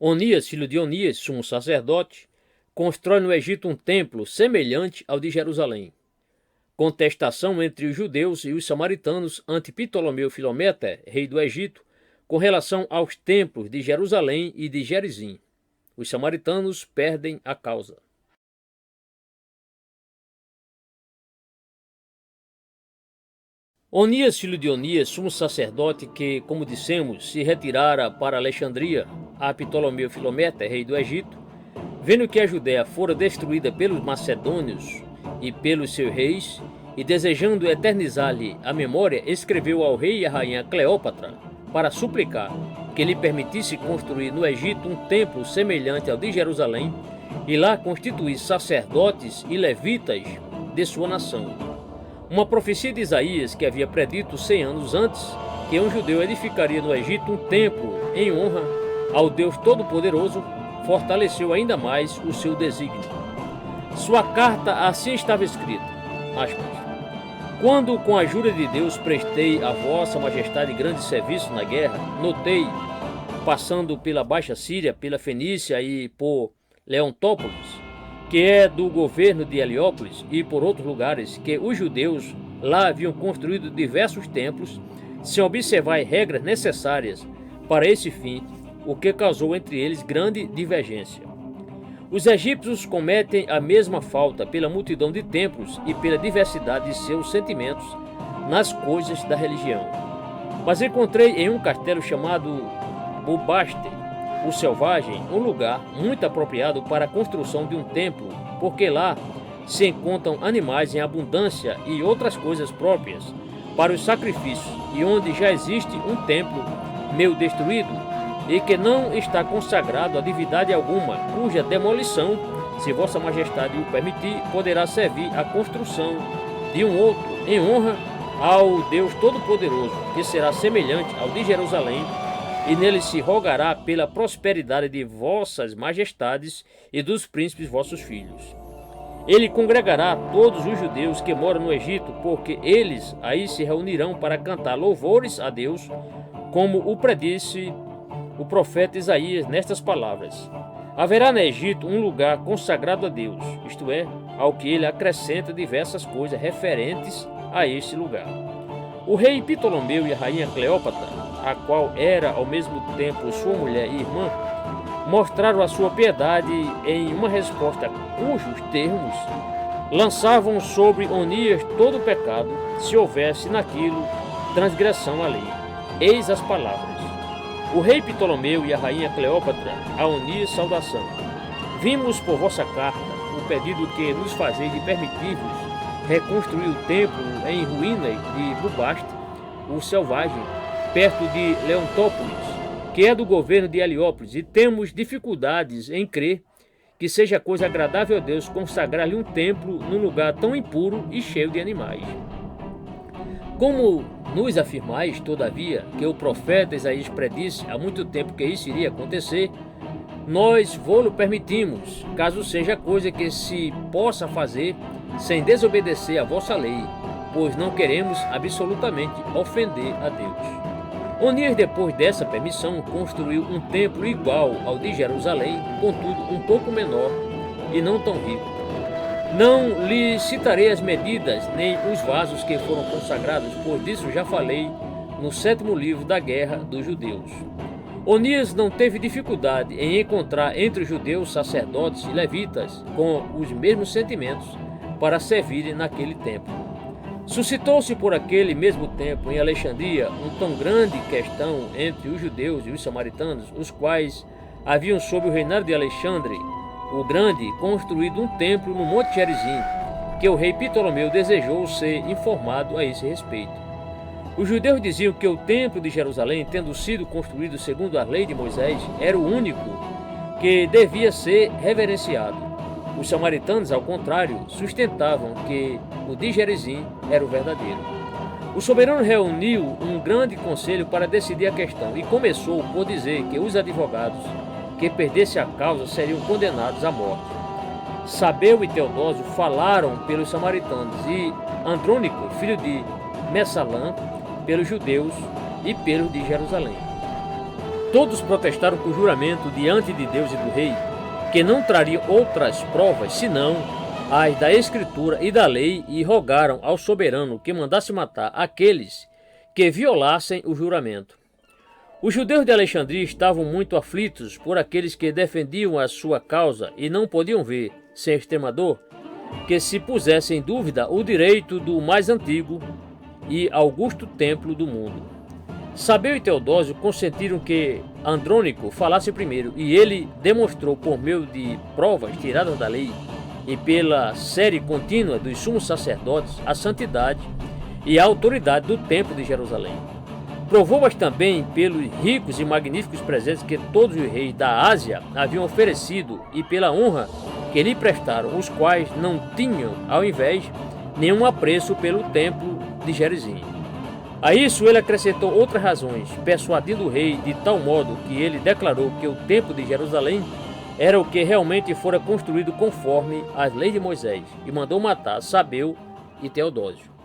Onias, filho de Onias, sumo sacerdote, constrói no Egito um templo semelhante ao de Jerusalém. Contestação entre os judeus e os samaritanos ante Ptolomeu Filometor, rei do Egito, com relação aos templos de Jerusalém e de Gerizim. Os samaritanos perdem a causa. Onias, filho de Onias, sumo sacerdote que, como dissemos, se retirara para Alexandria, a Ptolomeu Filometor, rei do Egito, vendo que a Judéia fora destruída pelos macedônios e pelos seus reis, e desejando eternizar-lhe a memória, escreveu ao rei e à rainha Cleópatra para suplicar que lhe permitisse construir no Egito um templo semelhante ao de Jerusalém e lá constituir sacerdotes e levitas de sua nação. Uma profecia de Isaías que havia predito 100 anos antes que um judeu edificaria no Egito um templo em honra ao Deus Todo-Poderoso fortaleceu ainda mais o seu desígnio. Sua carta assim estava escrita, aspas, quando com a ajuda de Deus prestei a vossa majestade grande serviço na guerra, notei, passando pela Baixa Síria, pela Fenícia e por Leontópolis, que é do governo de Heliópolis, e por outros lugares, que os judeus lá haviam construído diversos templos, sem observar regras necessárias para esse fim, o que causou entre eles grande divergência. Os egípcios cometem a mesma falta pela multidão de templos e pela diversidade de seus sentimentos nas coisas da religião. Mas encontrei em um castelo chamado Bubaste, o Selvagem, um lugar muito apropriado para a construção de um templo, porque lá se encontram animais em abundância e outras coisas próprias para os sacrifícios, e onde já existe um templo meio destruído, e que não está consagrado a divindade alguma, cuja demolição, se vossa majestade o permitir, poderá servir à construção de um outro, em honra ao Deus Todo-Poderoso, que será semelhante ao de Jerusalém, e nele se rogará pela prosperidade de vossas majestades e dos príncipes vossos filhos. Ele congregará todos os judeus que moram no Egito, porque eles aí se reunirão para cantar louvores a Deus, como o predisse o profeta Isaías nestas palavras. Haverá no Egito um lugar consagrado a Deus, isto é, ao que ele acrescenta diversas coisas referentes a este lugar. O rei Ptolomeu e a rainha Cleópatra, a qual era ao mesmo tempo sua mulher e irmã, mostraram a sua piedade em uma resposta cujos termos lançavam sobre Onias todo o pecado, se houvesse naquilo transgressão à lei. Eis as palavras. O rei Ptolomeu e a rainha Cleópatra, a Onias, saudação. Vimos por vossa carta o pedido que nos fazeis de permitir-vos reconstruir o templo em ruínas de Bubaste, o Selvagem, perto de Leontópolis, que é do governo de Heliópolis, e temos dificuldades em crer que seja coisa agradável a Deus consagrar-lhe um templo num lugar tão impuro e cheio de animais. Como nos afirmais, todavia, que o profeta Isaías predisse há muito tempo que isso iria acontecer, nós vô-lo permitimos, caso seja coisa que se possa fazer sem desobedecer a vossa lei, pois não queremos absolutamente ofender a Deus. Onias, depois dessa permissão, construiu um templo igual ao de Jerusalém, contudo um pouco menor e não tão rico. Não lhe citarei as medidas nem os vasos que foram consagrados, pois disso já falei no 7º livro da Guerra dos Judeus. Onias não teve dificuldade em encontrar entre os judeus sacerdotes e levitas com os mesmos sentimentos para servirem naquele templo. Suscitou-se por aquele mesmo tempo em Alexandria uma tão grande questão entre os judeus e os samaritanos, os quais haviam sob o reinado de Alexandre o Grande construído um templo no Monte Gerizim, que o rei Ptolomeu desejou ser informado a esse respeito. Os judeus diziam que o templo de Jerusalém, tendo sido construído segundo a lei de Moisés, era o único que devia ser reverenciado. Os samaritanos, ao contrário, sustentavam que o de Gerizim era o verdadeiro. O soberano reuniu um grande conselho para decidir a questão e começou por dizer que os advogados que perdessem a causa seriam condenados à morte. Sabeu e Teodósio falaram pelos samaritanos e Andrônico, filho de Messalã, pelos judeus e pelos de Jerusalém. Todos protestaram com juramento diante de Deus e do rei, que não trariam outras provas senão as da Escritura e da lei, e rogaram ao soberano que mandasse matar aqueles que violassem o juramento. Os judeus de Alexandria estavam muito aflitos por aqueles que defendiam a sua causa e não podiam ver, sem extremador, que se pusesse em dúvida o direito do mais antigo e augusto templo do mundo. Sabeu e Teodósio consentiram que Andrônico falasse primeiro, e ele demonstrou por meio de provas tiradas da lei e pela série contínua dos sumos sacerdotes a santidade e a autoridade do templo de Jerusalém. Provou-as também pelos ricos e magníficos presentes que todos os reis da Ásia haviam oferecido e pela honra que lhe prestaram, os quais não tinham, ao invés, nenhum apreço pelo templo de Gerizim. A isso ele acrescentou outras razões, persuadindo o rei de tal modo que ele declarou que o templo de Jerusalém era o que realmente fora construído conforme as leis de Moisés, e mandou matar Sabeu e Teodósio.